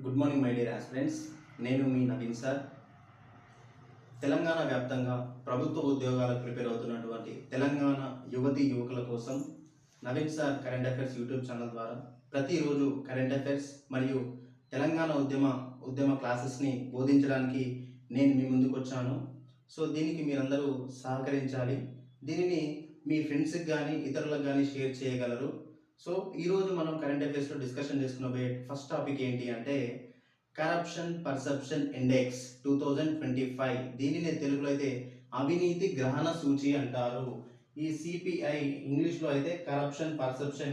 Good morning my dear aspirants. నేను మీ Naveen sir. Telangana వ్యాప్తంగా ప్రభుత్వ ఉద్యోగాలకు ప్రిపేర్ అవుతున్నటువంటి తెలంగాణ యువతి యువకుల కోసం Naveen sir current affairs YouTube channel ద్వారా ప్రతిరోజు కరెంట్ అఫైర్స్ మరియు తెలంగాణ ఉద్యమ క్లాసెస్ని బోధించడానికి నేను మీ ముందుకు వచ్చాను. సో దీనికి మీరందరూ సహకరించాలి. దీనిని మీ ఫ్రెండ్స్కి కానీ ఇతరులకు కానీ షేర్ చేయగలరు. సో ఈరోజు మనం కరెంట్ అఫైర్స్లో డిస్కషన్ చేసుకునే ఫస్ట్ టాపిక్ ఏంటి అంటే కరప్షన్ పర్సెప్షన్ ఇండెక్స్ 2025. దీనిని తెలుగులో అయితే అవినీతి గ్రహణ సూచి అంటారు. ఈ సిపిఐ ఇంగ్లీష్లో అయితే కరప్షన్ పర్సెప్షన్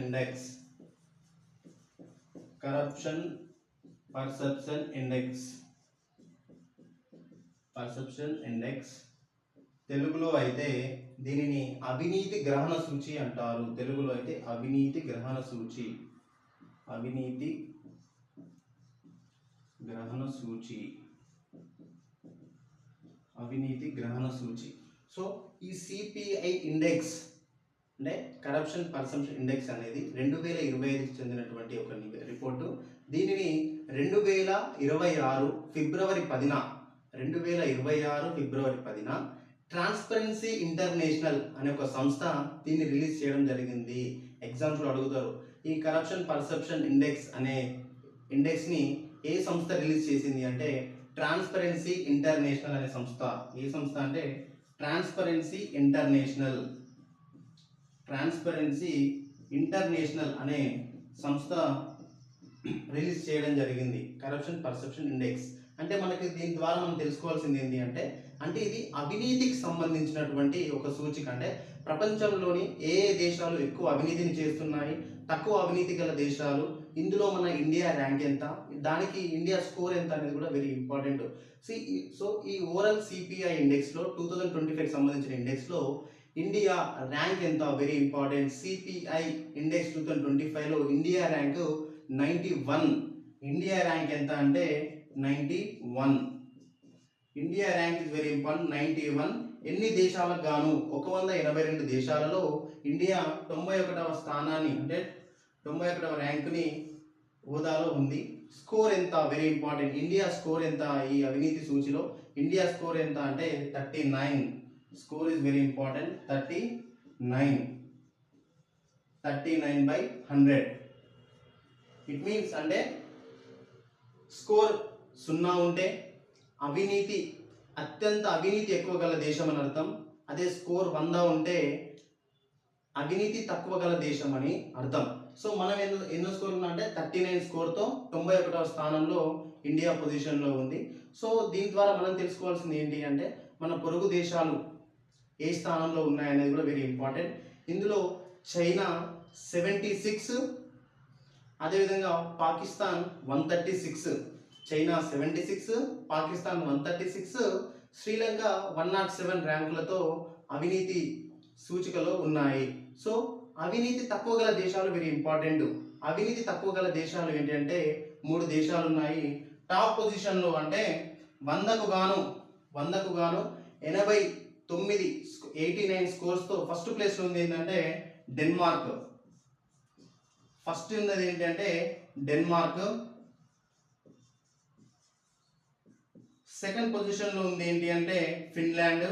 ఇండెక్స్ తెలుగులో అయితే దీనిని అవినీతి గ్రహణ సూచి అంటారు. తెలుగులో అయితే అవినీతి గ్రహణ సూచి. సో ఈ సిపిఐ ఇండెక్స్ అంటే కరప్షన్ పర్సెప్షన్ ఇండెక్స్ అనేది 2025కి చెందినటువంటి ఒక రిపోర్టు. దీనిని 2026 ఫిబ్రవరి 10న ట్రాన్స్పరెన్సీ ఇంటర్నేషనల్ అనే ఒక సంస్థ దీన్ని రిలీజ్ చేయడం జరిగింది. ఎగ్జామ్స్లో అడుగుతారు, ఈ కరప్షన్ పర్సెప్షన్ ఇండెక్స్ అనే ఇండెక్స్ని ఏ సంస్థ రిలీజ్ చేసింది అంటే ట్రాన్స్పరెన్సీ ఇంటర్నేషనల్ అనే సంస్థ. ఏ సంస్థ అంటే ట్రాన్స్పరెన్సీ ఇంటర్నేషనల్ అనే సంస్థ రిలీజ్ చేయడం జరిగింది కరప్షన్ పర్సెప్షన్ ఇండెక్స్. అంటే మనకి దీని ద్వారా మనం తెలుసుకోవాల్సింది ఏంటి అంటే ఇది అవినీతికి సంబంధించినటువంటి ఒక సూచిక. అంటే ప్రపంచంలోని ఏ దేశాలు ఎక్కువ అవినీతిని చేస్తున్నాయి, తక్కువ అవినీతి గల దేశాలు, ఇందులో మన ఇండియా ర్యాంక్ ఎంత, దానికి ఇండియా స్కోర్ ఎంత అనేది కూడా వెరీ ఇంపార్టెంట్. సో ఈ ఓవరాల్ సిపిఐ ఇండెక్స్లో 2025కి సంబంధించిన ఇండెక్స్లో ఇండియా ర్యాంక్ ఎంత వెరీ ఇంపార్టెంట్. సిపిఐ ఇండెక్స్ 2025లో ఇండియా ర్యాంక్ 91. ఇండియా ర్యాంక్ ఎంత అంటే 91. India rank is very important, 91. ఎన్ని దేశాలకు గాను 182 దేశాలలో ఇండియా 91వ స్థానాన్ని అంటే 91వ ర్యాంకుని హోదాలో ఉంది. స్కోర్ ఎంత వెరీ ఇంపార్టెంట్. ఇండియా స్కోర్ ఎంత ఈ అవినీతి సూచిలో? ఇండియా స్కోర్ ఎంత అంటే 39. Score is very important, 39/100. It means అంటే స్కోర్ 0 ఉంటే అత్యంత అవినీతి ఎక్కువ గల దేశం అని అర్థం. అదే స్కోర్ 100 ఉంటే అవినీతి తక్కువ గల దేశం అని అర్థం. సో మనం ఎన్నో స్కోర్ ఉన్నా అంటే 39 స్కోర్తో 91వ స్థానంలో ఇండియా పొజిషన్లో ఉంది. సో దీని ద్వారా మనం తెలుసుకోవాల్సింది ఏంటి అంటే మన పొరుగు దేశాలు ఏ స్థానంలో ఉన్నాయనేది కూడా వెరీ ఇంపార్టెంట్. ఇందులో చైనా 76, అదేవిధంగా పాకిస్తాన్ 136. చైనా 76, పాకిస్తాన్ 136, శ్రీలంక 107 ర్యాంకులతో అవినీతి సూచికలో ఉన్నాయి. సో అవినీతి తక్కువ గల దేశాలు వెరీ ఇంపార్టెంట్. అవినీతి తక్కువ గల దేశాలు ఏంటంటే 3 దేశాలు ఉన్నాయి. టాప్ పొజిషన్లో అంటే 100కు గాను 89 స్కోర్స్తో ఫస్ట్ ప్లేస్లో ఉంది ఏంటంటే డెన్మార్క్. ఫస్ట్ ఉన్నది ఏంటంటే డెన్మార్క్. సెకండ్ పొజిషన్లో ఉంది ఏంటి అంటే ఫిన్లాండ్.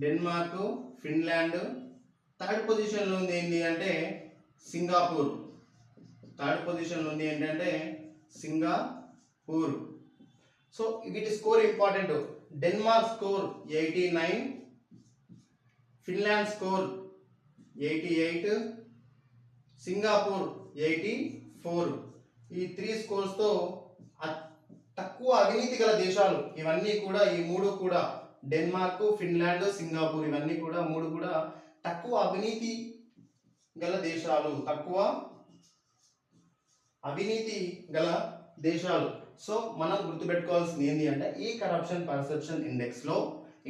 Denmark, Finland. థర్డ్ పొజిషన్లో ఉంది ఏంటి అంటే సింగపూర్. సో వీటి score important. Denmark score 89, Finland score 88, Singapore 84. ఈ 3 స్కోర్స్తో తక్కువ అవినీతి గల దేశాలు ఇవన్నీ కూడా. ఈ 3 కూడా డెన్మార్క్, ఫిన్లాండ్, సింగపూర్ ఇవన్నీ కూడా 3 కూడా తక్కువ అవినీతి గల దేశాలు. సో మనం గుర్తుపెట్టుకోవాల్సింది ఏంటి అంటే ఈ కరప్షన్ పర్సెప్షన్ ఇండెక్స్లో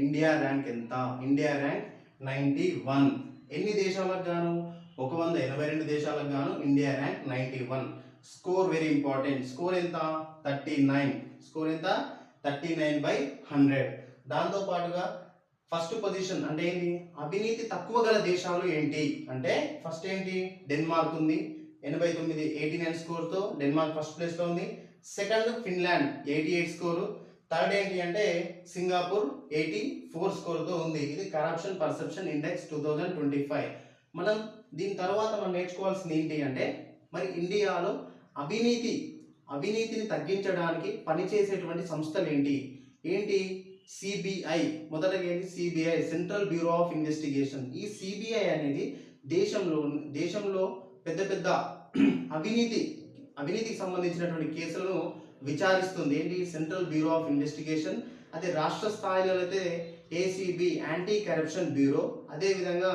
ఇండియా ర్యాంక్ ఎంత? India rank 91. ఎన్ని దేశాలకు గాను? 182 దేశాలకు గాను India rank 91. Score very important. Score ఎంత? 39. స్కోర్ ఎంత? 39/100. దాంతో పాటుగా ఫస్ట్ పొజిషన్ అంటే ఏంటి? అవినీతి తక్కువ గల దేశాలు ఏంటి అంటే ఫస్ట్ ఏంటి? డెన్మార్క్ ఉంది. 89 89 స్కోర్తో డెన్మార్క్ ఫస్ట్ ప్లేస్లో ఉంది. Second Finland 88 score. థర్డ్ ఏంటి అంటే సింగపూర్ 84 స్కోర్తో ఉంది. ఇది కరప్షన్ పర్సెప్షన్ ఇండెక్స్ 2025. మనం దీని తర్వాత మనం నేర్చుకోవాల్సింది ఏంటి అంటే మరి ఇండియాలో అవినీతిని తగ్గించడానికి పనిచేసేటువంటి సంస్థలు ఏంటి సిబిఐ. మొదటగా ఏంటి CBI, central bureau of investigation. ఈ సిబిఐ అనేది దేశంలో పెద్ద పెద్ద అవినీతికి సంబంధించినటువంటి కేసులను విచారిస్తుంది. ఏంటి సెంట్రల్ బ్యూరో ఆఫ్ ఇన్వెస్టిగేషన్. అదే రాష్ట్ర స్థాయిలో అయితే ఏసీబీ, యాంటీ కరప్షన్ బ్యూరో. అదేవిధంగా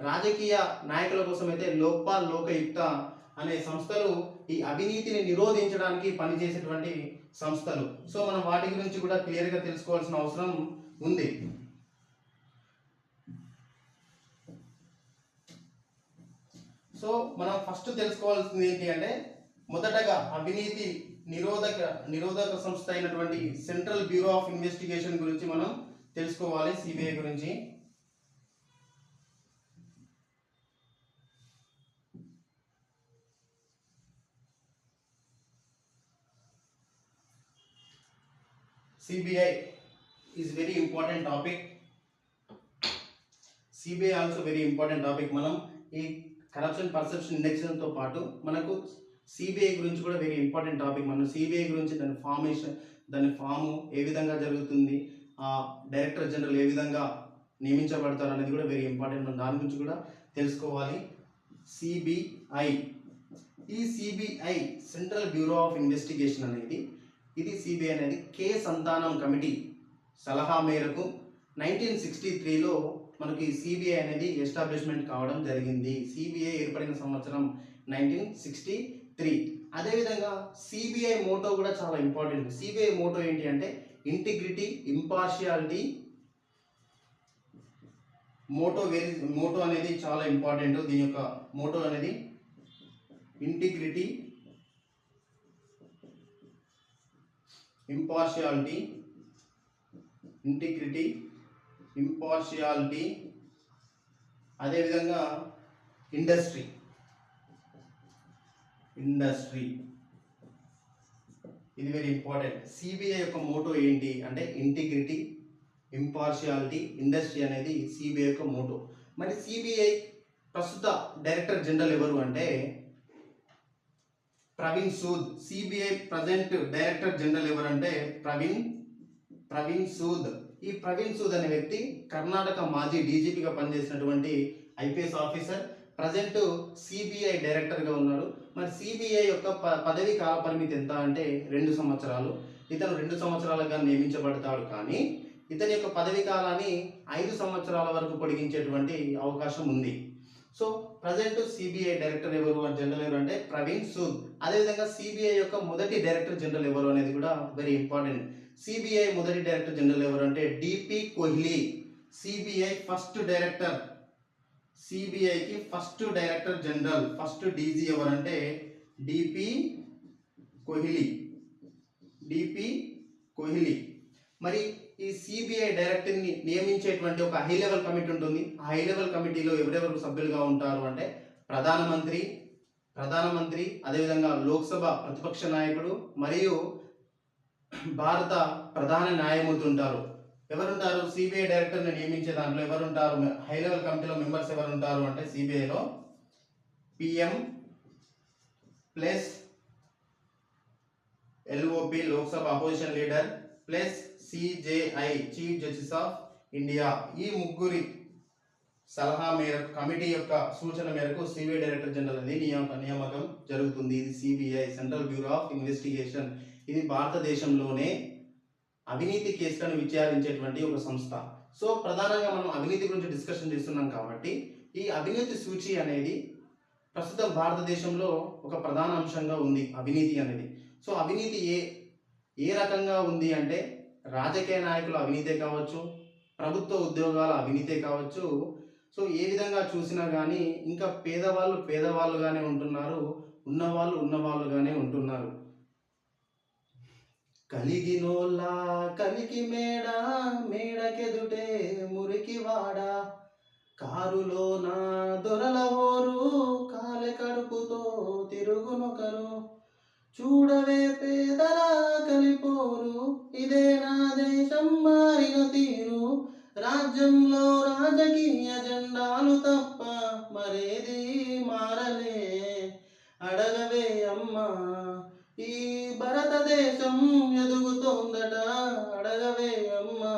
రాజకీయ నాయకుల కోసం అయితే లోక్పాల్, లోకయుక్త అనే సంస్థలు ఈ అవినీతిని నిరోధించడానికి పనిచేసేటువంటి సంస్థలు. సో మనం వాటి గురించి కూడా క్లియర్గా తెలుసుకోవాల్సిన అవసరం ఉంది. సో మనం ఫస్ట్ తెలుసుకోవాల్సింది ఏంటి అంటే మొదటగా అవినీతి నిరోధక సంస్థ అయినటువంటి సెంట్రల్ బ్యూరో ఆఫ్ ఇన్వెస్టిగేషన్ గురించి మనం తెలుసుకోవాలి. సిబిఐ గురించి CBI is very important topic. CBI also very important topic. మనం ఈ కరప్షన్ పర్సెప్షన్ ఇండెక్స్ తో పాటు మనకు సిబిఐ గురించి కూడా వెరీ ఇంపార్టెంట్ టాపిక్. మనం సిబిఐ గురించి దాని ఫార్మేషన్, దాని ఫాము ఏ విధంగా జరుగుతుంది, ఆ డైరెక్టర్ జనరల్ ఏ విధంగా నియమించబడతారు అనేది కూడా వెరీ ఇంపార్టెంట్. మనం దాని గురించి కూడా తెలుసుకోవాలి. సిబిఐ, ఈ CBI central bureau of investigation అనేది ఇది సిబిఐ అనేది కే సంతానం కమిటీ సలహా మేరకు 1963లో మనకి సిబిఐ అనేది ఎస్టాబ్లిష్మెంట్ కావడం జరిగింది. సిబిఐ ఏర్పడిన సంవత్సరం 1963. అదేవిధంగా సిబిఐ మోటో కూడా చాలా ఇంపార్టెంట్. సిబిఐ మోటో ఏంటి అంటే ఇంటిగ్రిటీ, ఇంపార్షియాలిటీ. మోటో అనేది చాలా ఇంపార్టెంట్. దీని యొక్క మోటో అనేది ఇంటిగ్రిటీ, ఇంపార్షియాలిటీ, అదేవిధంగా ఇండస్ట్రీ. ఇది వెరీ ఇంపార్టెంట్. సిబిఐ యొక్క మోటో ఏంటి అంటే ఇంటిగ్రిటీ, ఇంపార్షియాలిటీ, ఇండస్ట్రీ అనేది సిబిఐ యొక్క మోటో. మరి సిబిఐ ప్రస్తుత డైరెక్టర్ జనరల్ ఎవరు అంటే Praveen Sood. CBI present director general ఎవరంటే ప్రవీణ్ సూద్. ఈ ప్రవీణ్ సూద్ అనే వ్యక్తి కర్ణాటక మాజీ డీజీపీగా పనిచేసినటువంటి ఐపీఎస్ ఆఫీసర్. ప్రజెంట్ సిబిఐ డైరెక్టర్గా ఉన్నాడు. మరి సిబిఐ యొక్క పదవి కాల పరిమితి ఎంత అంటే 2 సంవత్సరాలు. ఇతను 2 సంవత్సరాలుగా నియమించబడతాడు, కానీ ఇతని యొక్క పదవి కాలాన్ని 5 సంవత్సరాల వరకు పొడిగించేటువంటి అవకాశం ఉంది. So present CBI director general ఎవరు అంటే ప్రవీణ్ సూద్. అదేవిధంగా సిబిఐ యొక్క మొదటి డైరెక్టర్ జనరల్ ఎవరు అనేది కూడా వెరీ ఇంపార్టెంట్. సిబిఐ మొదటి డైరెక్టర్ జనరల్ ఎవరు అంటే DP Kohli. CBI first director, సిబిఐకి first director general, first DG ఎవరంటే డిపి కోహ్లీ. మరి ఈ సిబిఐ డైరెక్టర్ని నియమించేటువంటి ఒక హై లెవెల్ కమిటీ ఉంటుంది. ఆ హై లెవెల్ కమిటీలో ఎవరెవరు సభ్యులుగా ఉంటారు అంటే ప్రధానమంత్రి, అదేవిధంగా లోక్సభ ప్రతిపక్ష నాయకుడు మరియు భారత ప్రధాన న్యాయమూర్తి ఉంటారు. ఎవరుంటారు సిబిఐ డైరెక్టర్ని నియమించే దాంట్లో ఎవరుంటారు? హై లెవెల్ కమిటీలో మెంబర్స్ ఎవరుంటారు అంటే సిబిఐలో PM plus LOP Lok Sabha opposition leader plus CJI chief justice of India. ఈ ముగ్గురి సలహా మేరకు, కమిటీ యొక్క సూచన మేరకు సిబిఐ డైరెక్టర్ జనరల్ అనేది నియామకం జరుగుతుంది. ఇది CBI central bureau of investigation. ఇది భారతదేశంలోనే అవినీతి కేసులను విచారించేటువంటి ఒక సంస్థ. సో ప్రధానంగా మనం అవినీతి గురించి డిస్కషన్ చేస్తున్నాం కాబట్టి ఈ అవినీతి సూచి అనేది ప్రస్తుతం భారతదేశంలో ఒక ప్రధాన అంశంగా ఉంది అవినీతి అనేది. సో అవినీతి ఏ రకంగా ఉంది అంటే రాజకీయ నాయకుల అవినీతే కావచ్చు, ప్రభుత్వ ఉద్యోగాల అవినీతే కావచ్చు. సో ఏ విధంగా చూసినా కానీ ఇంకా పేదవాళ్ళుగానే ఉంటున్నారు, ఉన్నవాళ్ళుగానే ఉంటున్నారు. కలిగినోళ్ళ కలికి మేడకెదుటే మురికి వాడ, కారులో నా దొరల ఓరు మరి కడుపుతో తిరుగునొకరు. చూడవే పేదల కలిపోరు, ఇదే నా దేశం మారిన తీరు. రాజ్యంలో రాజకీయ జెండాలు తప్ప మరేది మారలే. అడగవే అమ్మా, ఈ భారతదేశం ఎదుగుతోందట, అడగవే అమ్మా.